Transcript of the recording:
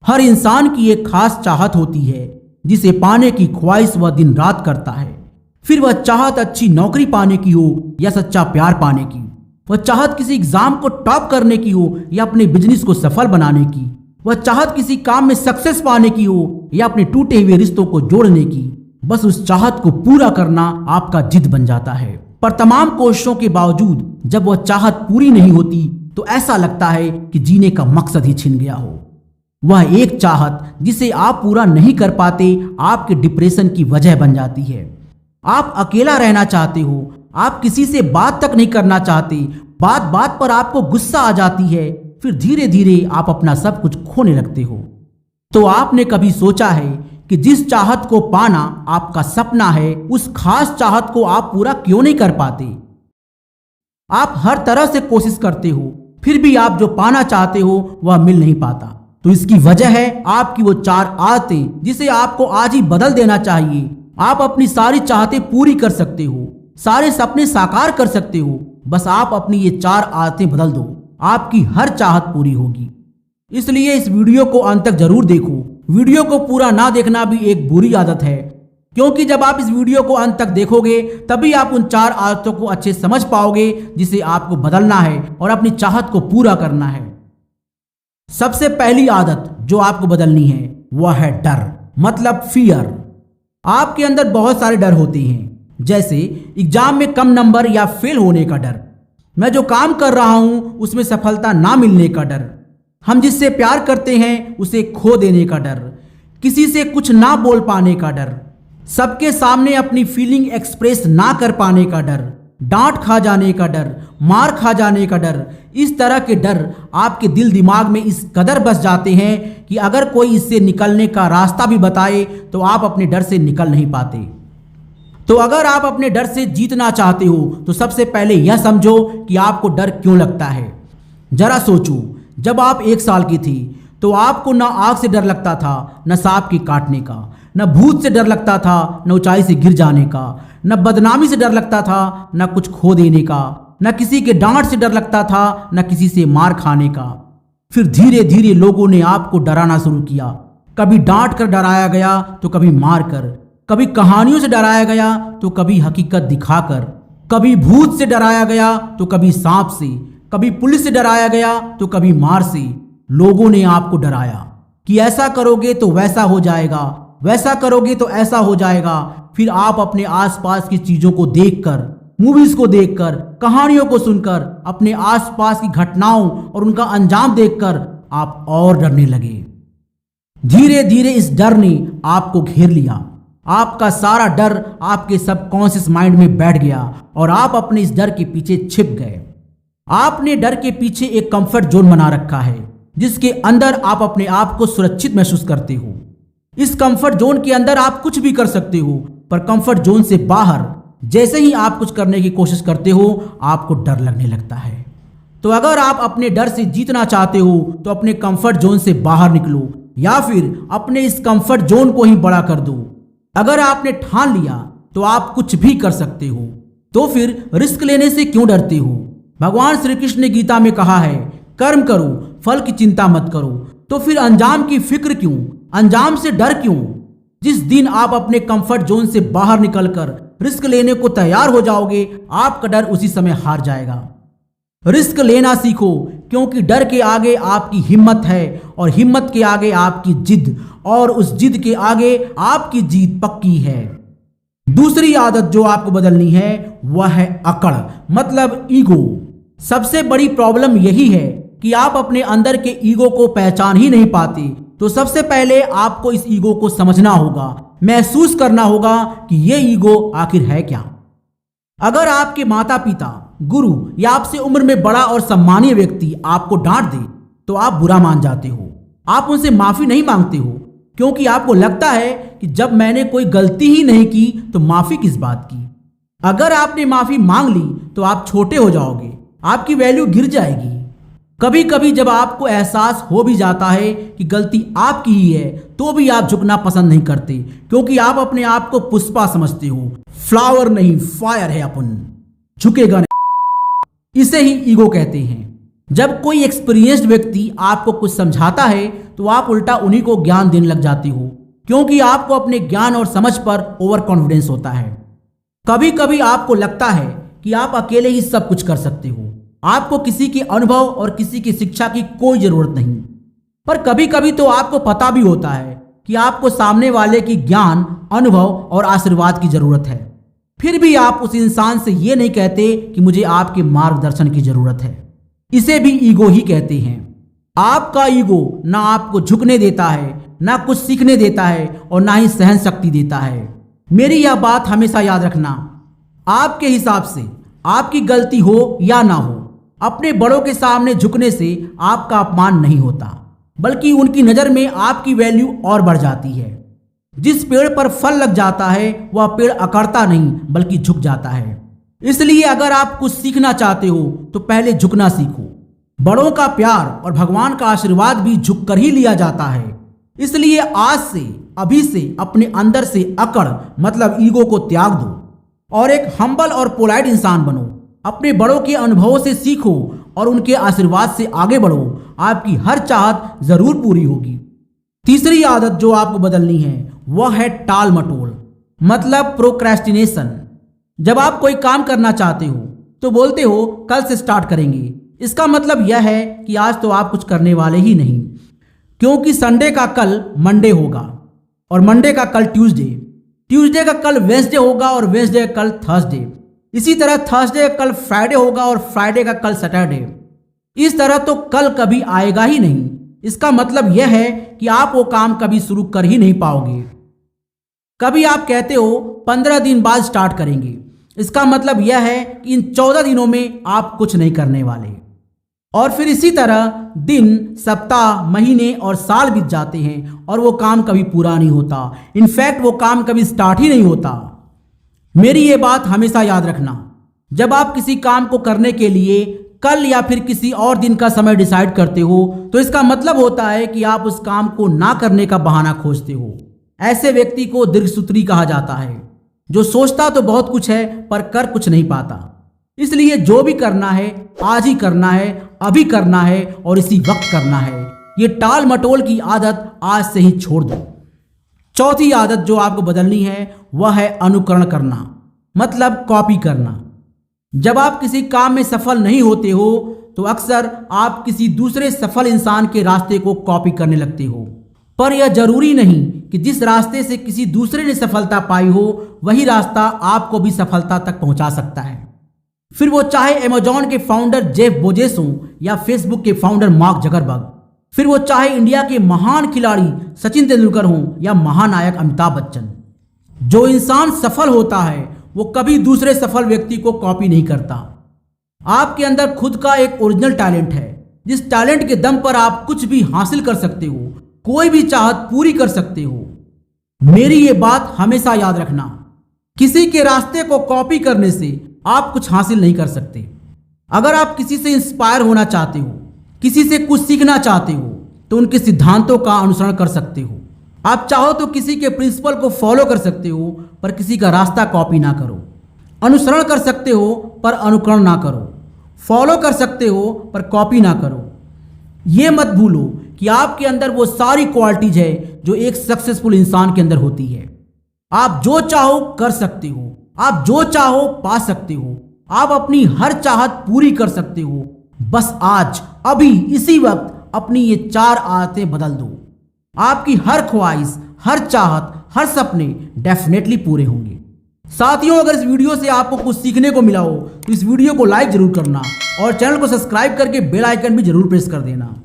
हर इंसान की एक खास चाहत होती है जिसे पाने की ख्वाहिश वह दिन रात करता है। फिर वह चाहत अच्छी नौकरी पाने की हो या सच्चा प्यार पाने की, वह चाहत किसी एग्जाम को टॉप करने की हो या अपने बिजनेस को सफल बनाने की, वह चाहत किसी काम में सक्सेस पाने की हो या अपने टूटे हुए रिश्तों को जोड़ने की। बस उस चाहत को पूरा करना आपका जिद बन जाता है। पर तमाम कोशिशों के बावजूद जब वह चाहत पूरी नहीं होती तो ऐसा लगता है कि जीने का मकसद ही छिन गया हो। वह एक चाहत जिसे आप पूरा नहीं कर पाते आपके डिप्रेशन की वजह बन जाती है। आप अकेला रहना चाहते हो, आप किसी से बात तक नहीं करना चाहते, बात बात पर आपको गुस्सा आ जाती है, फिर धीरे धीरे आप अपना सब कुछ खोने लगते हो। तो आपने कभी सोचा है कि जिस चाहत को पाना आपका सपना है, उस खास चाहत को आप पूरा क्यों नहीं कर पाते? आप हर तरह से कोशिश करते हो, फिर भी आप जो पाना चाहते हो वह मिल नहीं पाता। तो इसकी वजह है आपकी वो 4 आदतें जिसे आपको आज ही बदल देना चाहिए। आप अपनी सारी चाहतें पूरी कर सकते हो, सारे सपने साकार कर सकते हो। बस आप अपनी ये 4 आदतें बदल दो, आपकी हर चाहत पूरी होगी। इसलिए इस वीडियो को अंत तक जरूर देखो। वीडियो को पूरा ना देखना भी एक बुरी आदत है, क्योंकि जब आप इस वीडियो को अंत तक देखोगे तभी आप उन 4 आदतों को अच्छे समझ पाओगे जिसे आपको बदलना है और अपनी चाहत को पूरा करना है। सबसे पहली आदत जो आपको बदलनी है वह है डर, मतलब फियर। आपके अंदर बहुत सारे डर होते हैं, जैसे एग्जाम में कम नंबर या फेल होने का डर, मैं जो काम कर रहा हूं उसमें सफलता ना मिलने का डर, हम जिससे प्यार करते हैं उसे खो देने का डर, किसी से कुछ ना बोल पाने का डर, सबके सामने अपनी फीलिंग एक्सप्रेस ना कर पाने का डर, डांट खा जाने का डर, मार खा जाने का डर। इस तरह के डर आपके दिल दिमाग में इस कदर बस जाते हैं कि अगर कोई इससे निकलने का रास्ता भी बताए तो आप अपने डर से निकल नहीं पाते। तो अगर आप अपने डर से जीतना चाहते हो तो सबसे पहले यह समझो कि आपको डर क्यों लगता है। जरा सोचो, जब आप 1 साल की थी तो आपको न आग से डर लगता था, न सांप के काटने का, न भूत से डर लगता था, न ऊंचाई से गिर जाने का, न बदनामी से डर लगता था, न कुछ खो देने का, न किसी के डांट से डर लगता था, न किसी से मार खाने का। फिर धीरे धीरे लोगों ने आपको डराना शुरू किया। कभी डांट कर डराया गया तो कभी मार कर, कभी कहानियों से डराया गया तो कभी हकीकत दिखाकर, कभी भूत से डराया गया तो कभी सांप से, कभी पुलिस से डराया गया तो कभी मार से। लोगों ने आपको डराया कि ऐसा करोगे तो वैसा हो जाएगा, वैसा करोगे तो ऐसा हो जाएगा। फिर आप अपने आसपास की चीजों को देखकर, मूवीज को देखकर, कहानियों को सुनकर, अपने आसपास की घटनाओं और उनका अंजाम देखकर आप और डरने लगे। धीरे धीरे इस डर ने आपको घेर लिया। आपका सारा डर आपके सबकॉन्शियस माइंड में बैठ गया और आप अपने इस डर के पीछे छिप गए। आपने डर के पीछे एक कंफर्ट जोन बना रखा है जिसके अंदर आप अपने आप को सुरक्षित महसूस करते हो। इस कंफर्ट जोन के अंदर आप कुछ भी कर सकते हो, पर कंफर्ट जोन से बाहर जैसे ही आप कुछ करने की कोशिश करते हो आपको डर लगने लगता है। तो अगर आप अपने डर से जीतना चाहते हो तो अपने कंफर्ट जोन से बाहर निकलो या फिर अपने इस कंफर्ट जोन को ही बड़ा कर दो। अगर आपने ठान लिया तो आप कुछ भी कर सकते हो, तो फिर रिस्क लेने से क्यों डरते हो? भगवान श्री कृष्ण ने गीता में कहा है, कर्म करो, फल की चिंता मत करो। तो फिर अंजाम की फिक्र क्यों? अंजाम से डर क्यों? जिस दिन आप अपने कंफर्ट जोन से बाहर निकलकर रिस्क लेने को तैयार हो जाओगे, आपका डर उसी समय हार जाएगा। रिस्क लेना सीखो, क्योंकि डर के आगे आपकी हिम्मत है और हिम्मत के आगे आपकी जिद और उस जिद के आगे आपकी जीत पक्की है। दूसरी आदत जो आपको बदलनी है वह है अकड़, मतलब ईगो। सबसे बड़ी प्रॉब्लम यही है कि आप अपने अंदर के ईगो को पहचान ही नहीं पाते। तो सबसे पहले आपको इस ईगो को समझना होगा, महसूस करना होगा कि ये ईगो आखिर है क्या। अगर आपके माता पिता, गुरु या आपसे उम्र में बड़ा और सम्मानीय व्यक्ति आपको डांट दे तो आप बुरा मान जाते हो। आप उनसे माफी नहीं मांगते हो, क्योंकि आपको लगता है कि जब मैंने कोई गलती ही नहीं की तो माफी किस बात की। अगर आपने माफी मांग ली तो आप छोटे हो जाओगे, आपकी वैल्यू गिर जाएगी। कभी कभी जब आपको एहसास हो भी जाता है कि गलती आपकी ही है तो भी आप झुकना पसंद नहीं करते, क्योंकि आप अपने आप को पुष्पा समझते हो। फ्लावर नहीं, फायर है अपन, झुकेगा नहीं। इसे ही ईगो कहते हैं। जब कोई एक्सपीरियंस्ड व्यक्ति आपको कुछ समझाता है तो तो आप उल्टा उन्हीं को ज्ञान देने लग जाते हो, क्योंकि आपको अपने ज्ञान और समझ पर ओवर कॉन्फिडेंस होता है। कभी कभी आपको लगता है कि आप अकेले ही सब कुछ कर सकते हो, आपको किसी के अनुभव और किसी की शिक्षा की कोई जरूरत नहीं। पर कभी कभी तो आपको पता भी होता है कि आपको सामने वाले की ज्ञान, अनुभव और आशीर्वाद की जरूरत है, फिर भी आप उस इंसान से ये नहीं कहते कि मुझे आपके मार्गदर्शन की जरूरत है। इसे भी ईगो ही कहते हैं। आपका ईगो ना आपको झुकने देता है, ना कुछ सीखने देता है और ना ही सहन शक्ति देता है। मेरी यह बात हमेशा याद रखना, आपके हिसाब से आपकी गलती हो या ना हो, अपने बड़ों के सामने झुकने से आपका अपमान नहीं होता, बल्कि उनकी नज़र में आपकी वैल्यू और बढ़ जाती है। जिस पेड़ पर फल लग जाता है वह पेड़ अकड़ता नहीं बल्कि झुक जाता है। इसलिए अगर आप कुछ सीखना चाहते हो तो पहले झुकना सीखो। बड़ों का प्यार और भगवान का आशीर्वाद भी झुक कर ही लिया जाता है। इसलिए आज से, अभी से अपने अंदर से अकड़ मतलब ईगो को त्याग दो और एक हम्बल और पोलाइट इंसान बनो। अपने बड़ों के अनुभवों से सीखो और उनके आशीर्वाद से आगे बढ़ो। आपकी हर चाहत जरूर पूरी होगी। तीसरी आदत जो आपको बदलनी है वह है टाल मटोल मतलब प्रोक्रेस्टिनेशन। जब आप कोई काम करना चाहते हो तो बोलते हो कल से स्टार्ट करेंगे। इसका मतलब यह है कि आज तो आप कुछ करने वाले ही नहीं, क्योंकि संडे का कल मंडे होगा और मंडे का कल ट्यूसडे, ट्यूसडे का कल वेंसडे होगा और वेंसडे का कल थर्सडे, इसी तरह थर्सडे का कल फ्राइडे होगा और फ्राइडे का कल सैटरडे। इस तरह तो कल कभी आएगा ही नहीं। इसका मतलब यह है कि आप वो काम कभी शुरू कर ही नहीं पाओगे। कभी आप कहते हो 15 दिन बाद स्टार्ट करेंगे। इसका मतलब यह है कि इन 14 दिनों में आप कुछ नहीं करने वाले। और फिर इसी तरह दिन, सप्ताह, महीने और साल बीत जाते हैं और वो काम कभी पूरा नहीं होता। इनफैक्ट वो काम कभी स्टार्ट ही नहीं होता। मेरी ये बात हमेशा याद रखना, जब आप किसी काम को करने के लिए कल या फिर किसी और दिन का समय डिसाइड करते हो तो इसका मतलब होता है कि आप उस काम को ना करने का बहाना खोजते हो। ऐसे व्यक्ति को दीर्घसूत्री कहा जाता है, जो सोचता तो बहुत कुछ है पर कर कुछ नहीं पाता। इसलिए जो भी करना है आज ही करना है, अभी करना है और इसी वक्त करना है। ये टाल मटोल की आदत आज से ही छोड़ दो। चौथी आदत जो आपको बदलनी है वह है अनुकरण करना मतलब कॉपी करना। जब आप किसी काम में सफल नहीं होते हो तो अक्सर आप किसी दूसरे सफल इंसान के रास्ते को कॉपी करने लगते हो। पर यह जरूरी नहीं कि जिस रास्ते से किसी दूसरे ने सफलता पाई हो वही रास्ता आपको भी सफलता तक पहुंचा सकता है। फिर वो चाहे अमेजॉन के फाउंडर जेफ बेजोस हों या फेसबुक के फाउंडर मार्क जकरबर्ग, फिर वो चाहे इंडिया के महान खिलाड़ी सचिन तेंदुलकर हों या महानायक अमिताभ बच्चन। जो इंसान सफल होता है वो कभी दूसरे सफल व्यक्ति को कॉपी नहीं करता। आपके अंदर खुद का एक ओरिजिनल टैलेंट है, जिस टैलेंट के दम पर आप कुछ भी हासिल कर सकते हो, कोई भी चाहत पूरी कर सकते हो। मेरी ये बात हमेशा याद रखना, किसी के रास्ते को कॉपी करने से आप कुछ हासिल नहीं कर सकते। अगर आप किसी से इंस्पायर होना चाहते हो, किसी से कुछ सीखना चाहते हो तो उनके सिद्धांतों का अनुसरण कर सकते हो। आप चाहो तो किसी के प्रिंसिपल को फॉलो कर सकते हो पर किसी का रास्ता कॉपी ना करो। अनुसरण कर सकते हो पर अनुकरण ना करो। फॉलो कर सकते हो पर कॉपी ना करो। ये मत भूलो कि आपके अंदर वो सारी क्वालिटीज है जो एक सक्सेसफुल इंसान के अंदर होती है। आप जो चाहो कर सकते हो, आप जो चाहो पा सकते हो, आप अपनी हर चाहत पूरी कर सकते हो। बस आज, अभी, इसी वक्त अपनी ये 4 आदतें बदल दो। आपकी हर ख्वाहिश, हर चाहत, हर सपने डेफिनेटली पूरे होंगे। साथियों, अगर इस वीडियो से आपको कुछ सीखने को मिला हो तो इस वीडियो को लाइक जरूर करना और चैनल को सब्सक्राइब करके बेल आइकन भी जरूर प्रेस कर देना।